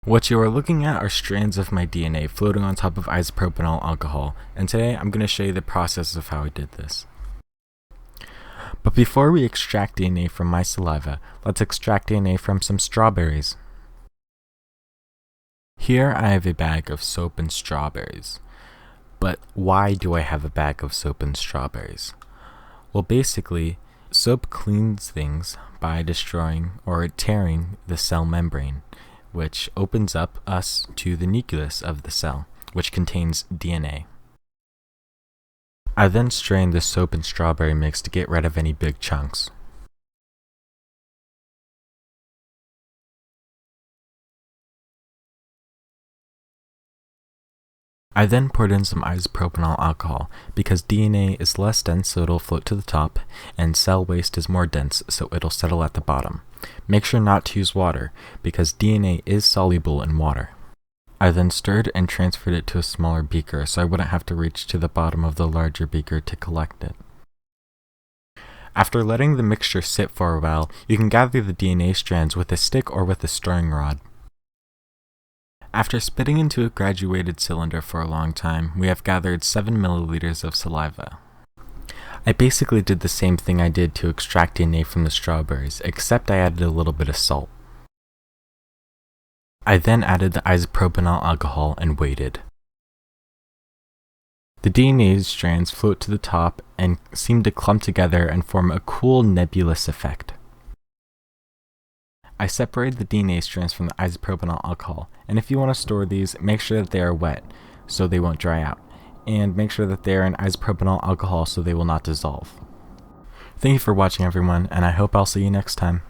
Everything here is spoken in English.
What you are looking at are strands of my DNA floating on top of isopropanol alcohol, and today I'm going to show you the process of how I did this. But before we extract DNA from my saliva, let's extract DNA from some strawberries. Here I have a bag of soap and strawberries. But why do I have a bag of soap and strawberries? Well, basically, soap cleans things by destroying or tearing the cell membrane, which opens up us to the nucleus of the cell, which contains DNA. I then strain the soap and strawberry mix to get rid of any big chunks. I then poured in some isopropanol alcohol because DNA is less dense, so it'll float to the top, and cell waste is more dense, so it'll settle at the bottom. Make sure not to use water because DNA is soluble in water. I then stirred and transferred it to a smaller beaker so I wouldn't have to reach to the bottom of the larger beaker to collect it. After letting the mixture sit for a while, you can gather the DNA strands with a stick or with a stirring rod. After spitting into a graduated cylinder for a long time, we have gathered 7 milliliters of saliva. I basically did the same thing I did to extract DNA from the strawberries, except I added a little bit of salt. I then added the isopropanol alcohol and waited. The DNA strands float to the top and seem to clump together and form a cool nebulous effect. I separated the DNA strands from the isopropanol alcohol, and if you want to store these, make sure that they are wet so they won't dry out, and make sure that they are in isopropanol alcohol so they will not dissolve. Thank you for watching, everyone, and I hope I'll see you next time.